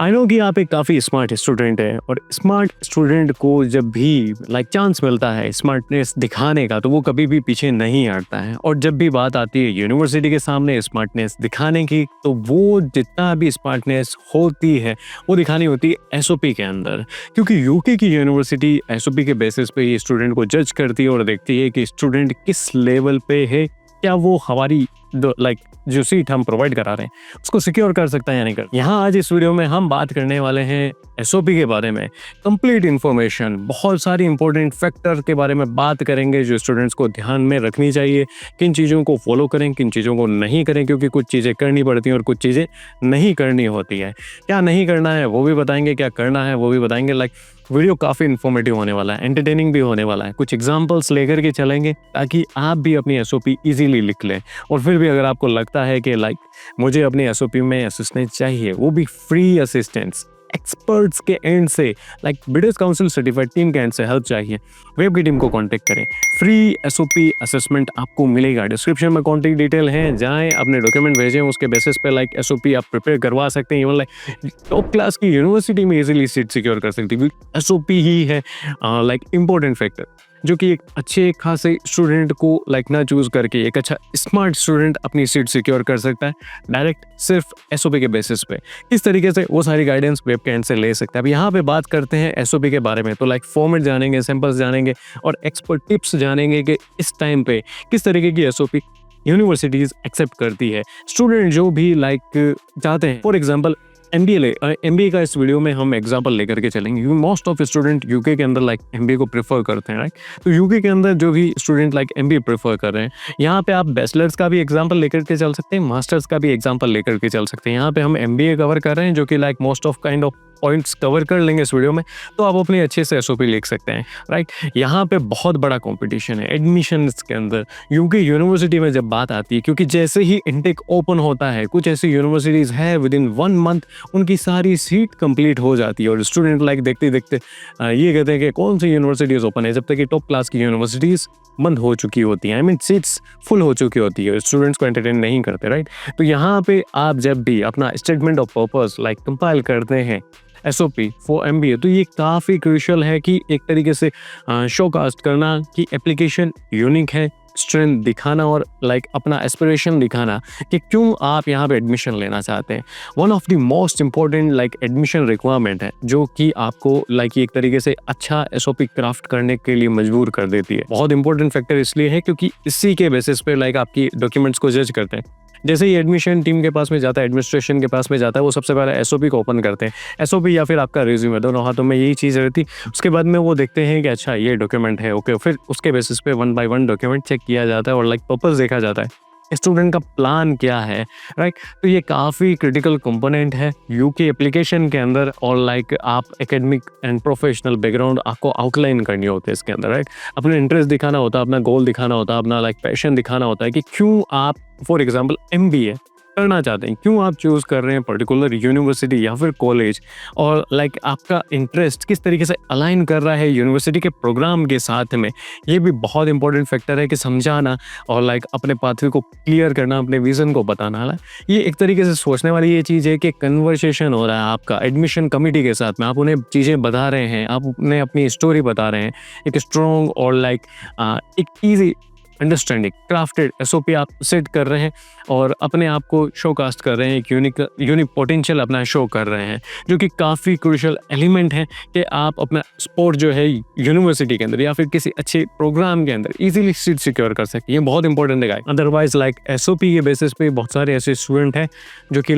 I know कि आप एक काफ़ी स्मार्ट स्टूडेंट हैं और स्मार्ट स्टूडेंट को जब भी चांस मिलता है स्मार्टनेस दिखाने का तो वो कभी भी पीछे नहीं हटता है। और जब भी बात आती है यूनिवर्सिटी के सामने स्मार्टनेस दिखाने की तो वो जितना भी स्मार्टनेस होती है वो दिखानी होती है एसओपी के अंदर, क्योंकि यूके की यूनिवर्सिटी एसओपी के बेसिस पे ये स्टूडेंट को जज करती है और देखती है कि स्टूडेंट किस लेवल पे है, क्या वो हमारी जो सीट हम प्रोवाइड करा रहे हैं उसको सिक्योर कर सकता है या नहीं कर। यहाँ आज इस वीडियो में हम बात करने वाले हैं एसओपी के बारे में, कंप्लीट इन्फॉर्मेशन, बहुत सारी इंपॉर्टेंट फैक्टर के बारे में बात करेंगे जो स्टूडेंट्स को ध्यान में रखनी चाहिए। किन चीज़ों को फॉलो करें, किन चीज़ों को नहीं करें, क्योंकि कुछ चीज़ें करनी पड़ती हैं और कुछ चीज़ें नहीं करनी होती है। क्या नहीं करना है वो भी बताएंगे, क्या करना है वो भी बताएंगे। वीडियो काफ़ी इन्फॉर्मेटिव होने वाला है, एंटरटेनिंग भी होने वाला है। कुछ एग्जांपल्स लेकर के चलेंगे ताकि आप भी अपनी एसओपी इजीली लिख लें। और फिर भी अगर आपको लगता है कि मुझे अपनी एसओपी में असिस्टेंट चाहिए, वो भी फ्री असिस्टेंस एक्सपर्ट्स के एंड से ब्रिटिश काउंसिल सर्टिफाइड टीम के एंड से हेल्प चाहिए, वेब की टीम को कांटेक्ट करें। फ्री एसओपी असेसमेंट आपको मिलेगा, डिस्क्रिप्शन में कांटेक्ट डिटेल है, जाएं अपने डॉक्यूमेंट भेजें, उसके बेसिस पे एसओपी आप प्रिपेयर करवा सकते हैं। इवन टॉप क्लास की यूनिवर्सिटी में इजीली सीट सिक्योर कर सकती है। एसओपी ही है इंपॉर्टेंट फैक्टर जो कि एक अच्छे खासे स्टूडेंट को ना चूज करके एक अच्छा स्मार्ट स्टूडेंट अपनी सीट सिक्योर कर सकता है डायरेक्ट सिर्फ एसओपी के बेसिस पे। इस तरीके से वो सारी गाइडेंस वेब के एंड से ले सकते हैं। अब यहाँ पे बात करते हैं एसओपी के बारे में, तो फॉर्मेट जानेंगे, सैंपल्स जानेंगे और एक्सपर्ट टिप्स जानेंगे कि इस टाइम पे किस तरीके की एसओपी यूनिवर्सिटीज एक्सेप्ट करती है। स्टूडेंट जो भी चाहते हैं, फॉर एग्जाम्पल एमबीए का इस वीडियो में हम एग्जांपल लेकर के चलेंगे। मोस्ट ऑफ स्टूडेंट यूके के अंदर एमबीए को प्रेफर करते हैं, राइट। तो यूके के अंदर जो भी स्टूडेंट एमबीए प्रेफर कर रहे हैं, यहाँ पे आप बैचलर्स का भी एग्जांपल लेकर के चल सकते हैं, मास्टर्स का भी एग्जांपल लेकर के चल सकते हैं। यहाँ पे हम एमबीए कवर कर रहे हैं जो कि most of kind of points cover कर लेंगे इस वीडियो में, तो आप अपने अच्छे से एसओपी लिख सकते हैं, राइट। यहाँ पे बहुत बड़ा कंपटीशन है एडमिशन के अंदर यूके यूनिवर्सिटी में जब बात आती है, क्योंकि जैसे ही इनटेक ओपन होता है कुछ ऐसी यूनिवर्सिटीज है विद इन 1 मंथ उनकी सारी सीट कंप्लीट हो जाती है और स्टूडेंट देखते देखते ये कहते हैं कि कौन सी यूनिवर्सिटीज ओपन है, जब तक कि टॉप क्लास की यूनिवर्सिटीज बंद हो चुकी होती हैं, आई मीन सीट्स फुल हो चुकी होती है, स्टूडेंट्स को एंटरटेन नहीं करते, राइट। तो यहाँ पे आप जब भी अपना स्टेटमेंट ऑफ पर्पस कंपाइल करते हैं एसओपी फॉर एमबीए, तो ये काफ़ी क्रूशियल है कि एक तरीके से शोकास्ट करना कि एप्लीकेशन यूनिक है, स्ट्रेंथ दिखाना और अपना एस्पिरेशन दिखाना कि क्यों आप यहाँ पे एडमिशन लेना चाहते हैं। One of the most important admission requirement है जो कि आपको एक तरीके से अच्छा एसओपी क्राफ्ट करने के लिए मजबूर कर देती है। बहुत इंपॉर्टेंट फैक्टर इसलिए है क्योंकि इसी के बेसिस पे आपकी डॉक्यूमेंट्स को जज करते हैं। जैसे ही एडमिशन टीम के पास में जाता है, एडमिनिस्ट्रेशन के पास में जाता है, वो सबसे पहले एसओपी को ओपन करते हैं, एसओपी या फिर आपका रिज्यूमे, दोनों हाथों में यही चीज़ रहती। उसके बाद में वो देखते हैं कि अच्छा ये डॉक्यूमेंट है, ओके, फिर उसके बेसिस पे 1 बाय 1 डॉक्यूमेंट चेक किया जाता है और पर्पस देखा जाता है, स्टूडेंट का प्लान क्या है, राइट। तो ये काफ़ी क्रिटिकल कंपोनेंट है यूके एप्लीकेशन के अंदर और आप एकेडमिक एंड प्रोफेशनल बैकग्राउंड आपको आउटलाइन करनी होती है इसके अंदर, राइट। अपना इंटरेस्ट दिखाना होता है, अपना गोल दिखाना होता है, अपना पैशन दिखाना होता है कि क्यों आप फॉर एग्जाम्पल एमबीए करना चाहते हैं, क्यों आप चूज़ कर रहे हैं पर्टिकुलर यूनिवर्सिटी या फिर कॉलेज, और आपका इंटरेस्ट किस तरीके से अलाइन कर रहा है यूनिवर्सिटी के प्रोग्राम के साथ में। ये भी बहुत इंपॉर्टेंट फैक्टर है कि समझाना और अपने पाथवे को क्लियर करना, अपने विज़न को बताना। ये एक तरीके से सोचने वाली ये चीज़ है कि कन्वर्सेशन हो रहा है आपका एडमिशन कमिटी के साथ में, आप उन्हें चीज़ें बता रहे हैं, आप उन्हें अपनी स्टोरी बता रहे हैं, एक स्ट्रॉन्ग और एक ईजी अंडरस्टैंडिंग क्राफ्टेड एसओपी आप सेट कर रहे हैं और अपने आप को शोकास्ट कर रहे हैं, एक यूनिक पोटेंशियल अपना शो कर रहे हैं, जो कि काफ़ी क्रूशियल एलिमेंट है कि आप अपना स्पोर्ट जो है यूनिवर्सिटी के अंदर या फिर किसी अच्छे प्रोग्राम के अंदर इजीली सीट सिक्योर कर सकें। ये बहुत इंपॉर्टेंट है। अदरवाइज एसओपी के बेसिस पे बहुत सारे ऐसे स्टूडेंट हैं जो कि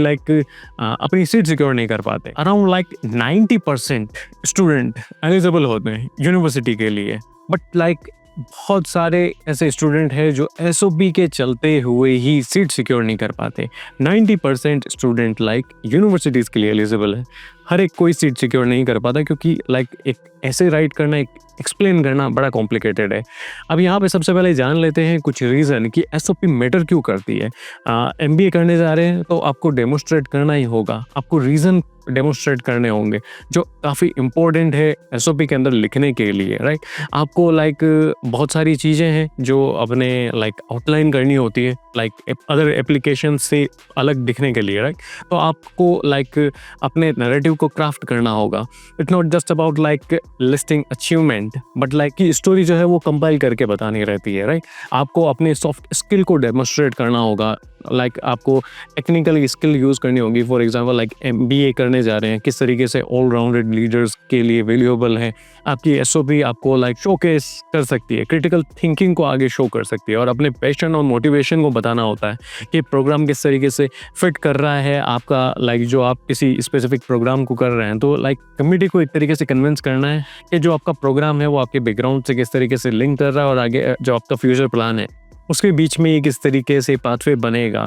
अपनी सीट सिक्योर नहीं कर पाते। अराउंड 90% स्टूडेंट एलिजिबल होते हैं यूनिवर्सिटी के लिए, बट बहुत सारे ऐसे स्टूडेंट हैं जो एसओपी के चलते हुए ही सीट सिक्योर नहीं कर पाते। 90% स्टूडेंट यूनिवर्सिटीज़ के लिए एलिजिबल है, हर एक कोई सीट सिक्योर नहीं कर पाता, क्योंकि एक ऐसे राइट करना एक एक्सप्लेन करना बड़ा कॉम्प्लिकेटेड है। अब यहाँ पे सबसे पहले जान लेते हैं कुछ रीज़न कि एसओपी मैटर क्यों करती है। एमबीए करने जा रहे हैं तो आपको डेमोस्ट्रेट करना ही होगा, आपको रीज़न डेमोस्ट्रेट करने होंगे जो काफ़ी इंपॉर्टेंट है एसओपी के अंदर लिखने के लिए, राइट। आपको बहुत सारी चीज़ें हैं जो अपने आउटलाइन करनी होती है अदर एप्लीकेशन से अलग दिखने के लिए, राइट। तो आपको अपने नैरेटिव को क्राफ्ट करना होगा। It's not just about listing achievement but की स्टोरी जो है वो कंपाइल करके बतानी रहती है, राइट। आपको अपने सॉफ्ट स्किल को डेमोस्ट्रेट करना होगा, आपको टेक्निकल स्किल यूज़ करनी होगी। फॉर एग्जांपल एमबीए करने जा रहे हैं, किस तरीके से ऑल राउंडेड लीडर्स के लिए वैल्यूएबल है। आपकी एसओपी आपको शोकेस कर सकती है, क्रिटिकल थिंकिंग को आगे शो कर सकती है और अपने पैशन और मोटिवेशन को बताना होता है कि प्रोग्राम किस तरीके से फिट कर रहा है आपका जो आप किसी स्पेसिफिक प्रोग्राम को कर रहे हैं। तो कम्युनिटी को एक तरीके से कन्विंस करना है कि जो आपका प्रोग्राम है वो आपके बैकग्राउंड से किस तरीके से लिंक कर रहा है और आगे जो आपका फ्यूचर प्लान है उसके बीच में ये किस तरीके से पाथवे बनेगा।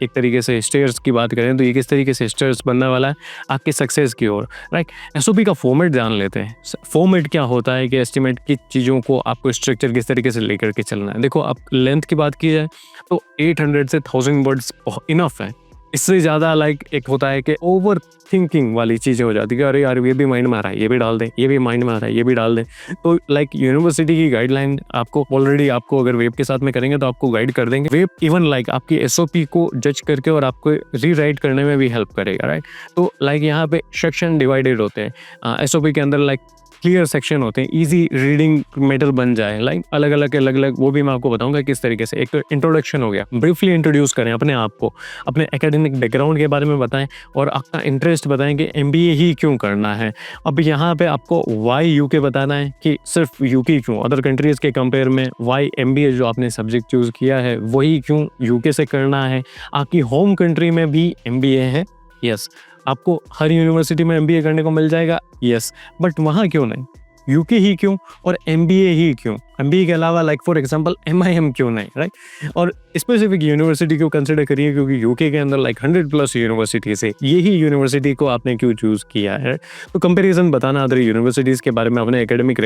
एक तरीके से स्टेयर्स की बात करें तो ये किस तरीके से स्टेयर्स बनने वाला है आपके सक्सेस की ओर, राइट। एसओपी का फॉर्मेट जान लेते हैं। फॉर्मेट क्या होता है कि एस्टिमेट की चीज़ों को आपको स्ट्रक्चर किस तरीके से लेकर के चलना है। देखो, आप लेंथ की बात की जाए तो 800 से 1000 वर्ड्स इनफ है। इससे ज़्यादा एक होता है कि ओवर थिंकिंग वाली चीज़ें हो जाती है कि अरे यार ये भी माइंड में आ रहा है, ये भी डाल दें, ये भी माइंड में आ रहा है, ये भी डाल दें। तो यूनिवर्सिटी की गाइडलाइन आपको ऑलरेडी आपको अगर वेब के साथ में करेंगे तो आपको गाइड कर देंगे। वेब इवन आपकी एसओपी को जज करके और आपको रीराइट करने में भी हेल्प करेगा, राइट। तो यहाँ पे सेक्शन डिवाइडेड होते हैं एसओपी के अंदर, क्लियर सेक्शन होते हैं, इजी रीडिंग मेटल बन जाए। अलग अलग वो भी मैं आपको बताऊंगा किस तरीके से। एक तो इंट्रोडक्शन हो गया, ब्रीफली इंट्रोड्यूस करें अपने आप को, अपने एकेडमिक बैकग्राउंड के बारे में बताएं और आपका इंटरेस्ट बताएं कि एमबीए ही क्यों करना है। अब यहाँ पे आपको वाई यूके बताना है कि सिर्फ यूके क्यों, अदर कंट्रीज़ के कंपेयर में वाई एमबीए जो आपने सब्जेक्ट चूज़ किया है वही क्यों यूके से करना है। आपकी होम कंट्री में भी एमबीए है, यस। आपको हर यूनिवर्सिटी में एमबीए करने को मिल जाएगा, यस। बट वहाँ क्यों नहीं, यूके ही क्यों और एमबीए ही क्यों? एमबीए के अलावा फॉर एग्जांपल एमआईएम क्यों नहीं, राइट। और स्पेसिफिक यूनिवर्सिटी को कंसिडर करिए क्योंकि यूके के अंदर 100+ यूनिवर्सिटीज है, यही यूनिवर्सिटी को आपने क्यों चूज़ किया है। तो कंपेरिजन बताना अदर यूनिवर्सिटीज़ के बारे में, अपने एकेडमिक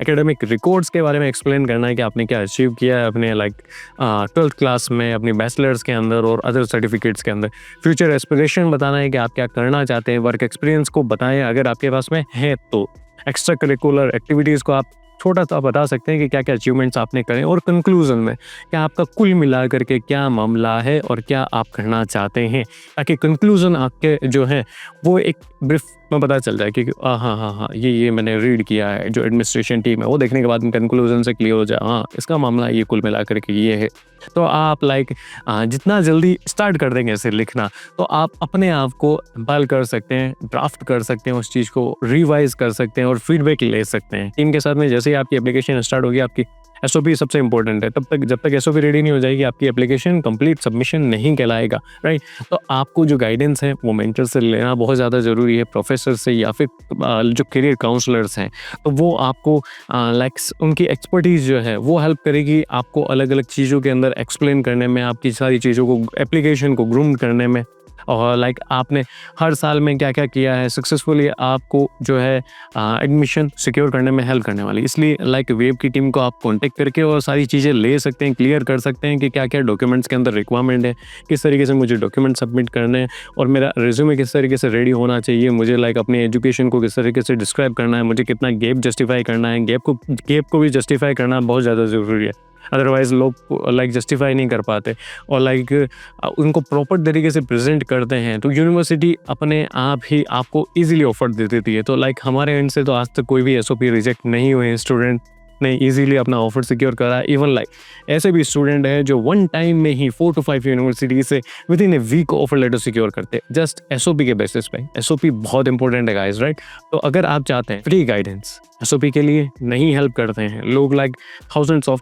एकेडमिक रिकॉर्ड्स के बारे में एक्सप्लेन करना है कि आपने क्या अचीव किया है अपने 12th क्लास में, अपनी बैचलर्स के अंदर और अदर सर्टिफिकेट्स के अंदर। फ्यूचर एस्पिरेशन बताना है कि आप क्या करना चाहते हैं। वर्क एक्सपीरियंस को बताएं अगर आपके पास में है तो। एक्स्ट्रा करिकुलर एक्टिविटीज़ को आप छोटा सा बता सकते हैं कि क्या क्या अचीवमेंट्स आपने करें। और कंक्लूजन में क्या आपका कुल मिला करके क्या मामला है और क्या आप करना चाहते हैं, ताकि कंक्लूजन आपके जो है वो एक ब्रीफ में पता चल जाए कि हाँ ये मैंने रीड किया है। जो एडमिनिस्ट्रेशन टीम है वो देखने के बाद कंक्लूजन से क्लियर हो जाए, हाँ इसका मामला ये कुल मिला करके ये है। तो आप जितना जल्दी स्टार्ट कर देंगे इसे लिखना तो आप अपने आप को कंपाइल कर सकते हैं, ड्राफ्ट कर सकते हैं, उस चीज़ को रिवाइज कर सकते हैं और फीडबैक ले सकते हैं टीम के साथ में। जैसे ही आपकी एप्लीकेशन स्टार्ट होगी, आपकी एसओपी सबसे इंपॉर्टेंट है। जब तक एसओपी रेडी नहीं हो जाएगी आपकी एप्लीकेशन कंप्लीट सबमिशन नहीं कहलाएगा, राइट। तो आपको जो गाइडेंस है वो मेंटर से लेना बहुत ज़्यादा ज़रूरी है, प्रोफेसर से या फिर जो करियर काउंसलर्स हैं। तो वो आपको उनकी एक्सपर्टीज़ जो है वो हेल्प करेगी आपको अलग अलग चीज़ों के अंदर एक्सप्लेन करने में, आपकी सारी चीज़ों को एप्लीकेशन को ग्रूम करने में। और आपने हर साल में क्या क्या किया है सक्सेसफुली, आपको जो है एडमिशन सिक्योर करने में हेल्प करने वाली। इसलिए वेब की टीम को आप कांटेक्ट करके और सारी चीज़ें ले सकते हैं, क्लियर कर सकते हैं कि क्या क्या डॉक्यूमेंट्स के अंदर रिक्वायरमेंट है, किस तरीके से मुझे डॉक्यूमेंट सबमिट करने हैं और मेरा रिज्यूमे किस तरीके से रेडी होना चाहिए, मुझे अपनी एजुकेशन को किस तरीके से डिस्क्राइब करना है, मुझे कितना गैप जस्टिफाई करना है। गैप को भी जस्टिफाई करना बहुत ज़्यादा ज़रूरी है, अदरवाइज लोग जस्टिफाई नहीं कर पाते और उनको प्रॉपर तरीके से प्रेजेंट करते हैं तो यूनिवर्सिटी अपने आप ही आपको इजीली ऑफर दे देती है। तो हमारे एंड से तो आज तक कोई भी एसओपी रिजेक्ट नहीं हुए हैं, स्टूडेंट ने इजीली अपना ऑफर सिक्योर करा। इवन ऐसे भी स्टूडेंट हैं जो 1 टाइम में ही 4 to 5 यूनिवर्सिटी से within a week offer letter secure करते हैं जस्ट एसओपी के बेसिस पे। एसओपी बहुत इंपॉर्टेंट है गाइस, राइट। तो अगर आप चाहते हैं फ्री गाइडेंस, एसओपी के लिए नहीं हेल्प करते हैं लोग,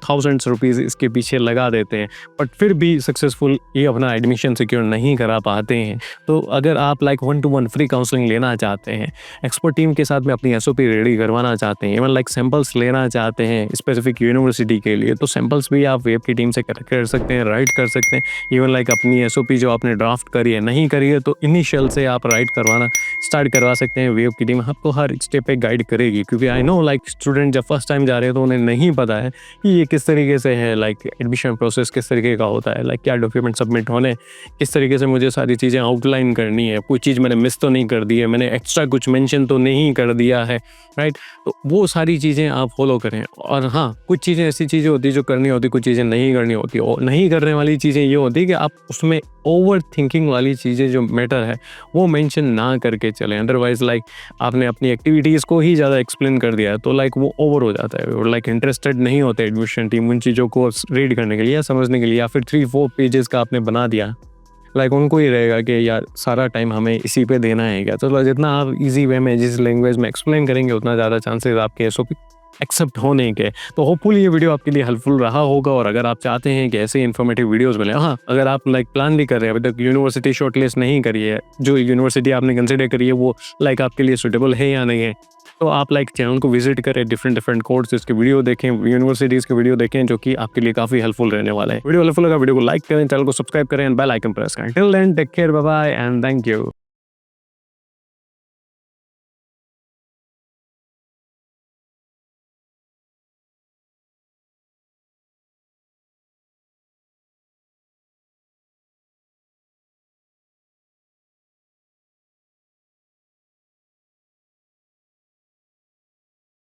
थाउजेंड्स रुपीज़ इसके पीछे लगा देते हैं बट फिर भी सक्सेसफुल ये अपना एडमिशन सिक्योर नहीं करा पाते हैं। तो अगर आप 1-to-1 फ्री काउंसलिंग लेना चाहते हैं, एक्सपर्ट टीम के साथ में अपनी एसओपी रेडी करवाना चाहते हैं, इवन सैंपल्स लेना चाहते चाहते हैं स्पेसिफिक यूनिवर्सिटी के लिए, तो सैम्पल्स भी आप वेब की टीम से कलेक्ट कर सकते हैं, राइट कर सकते हैं। इवन लाइक अपनी एसओपी जो आपने ड्राफ्ट करी है, नहीं करी है, तो इनिशियल से आप राइट करवाना स्टार्ट करवा सकते हैं। वेब की टीम आपको हर स्टेप पे गाइड करेगी, क्योंकि आई नो लाइक स्टूडेंट जब फर्स्ट टाइम जा रहे हैं तो उन्हें नहीं पता है कि ये किस तरीके से है, लाइक एडमिशन प्रोसेस किस तरीके का होता है, लाइक क्या डॉक्यूमेंट सबमिट होने, किस तरीके से मुझे सारी चीज़ें आउटलाइन करनी है, कोई चीज़ मैंने मिस तो नहीं कर दी है, मैंने एक्स्ट्रा कुछ मेंशन तो नहीं कर दिया है, राइट। तो वो सारी चीज़ें आप फॉलो करें। और हाँ, कुछ चीज़ें ऐसी चीज़ें होती है जो करनी होती, कुछ चीज़ें नहीं करनी होती। और नहीं करने वाली चीज़ें ये होती है कि आप उसमें ओवर थिंकिंग वाली चीज़ें जो मैटर है वो मेंशन ना करके चलें। अदरवाइज लाइक आपने अपनी एक्टिविटीज़ को ही ज़्यादा एक्सप्लेन कर दिया है तो लाइक वो ओवर हो जाता है, और लाइक इंटरेस्टेड नहीं होते एडमिशन टीम उन चीज़ों को रीड करने के लिए या समझने के लिए, या फिर 3-4 पेजेस का आपने बना दिया, लाइक उनको ही रहेगा कि यार सारा टाइम हमें इसी पे देना है क्या। तो जितना आप इजी वे में जिस लैंग्वेज में एक्सप्लेन करेंगे उतना ज़्यादा चांसेस आपके एसओपी एक्सेप्ट होने के। तो होपफुली ये वीडियो आपके लिए हेल्पफुल रहा होगा। और अगर आप चाहते हैं कि ऐसे इन्फॉर्मेटिव वीडियोस मिले, हाँ, अगर आप लाइक प्लान भी कर रहे हैं, अभी तक यूनिवर्सिटी शॉर्टलिस्ट नहीं करी है, जो यूनिवर्सिटी आपने कंसिडर करी है वो लाइक आपके लिए सुटेबल है या नहीं है, तो आप लाइक चैनल को विजिट करें, डिफरेंट कोर्सेज के वीडियो देखें, यूनिवर्सिटीज़ के वीडियो देखें, जो कि आपके लिए काफ़ी हेल्पफुल रहने वाला है। वीडियो हेल्पफुल लगा वीडियो को लाइक करें, चैनल को सब्सक्राइब करें, बेल आइकन प्रेस करें। Till then take care, bye bye and thank you.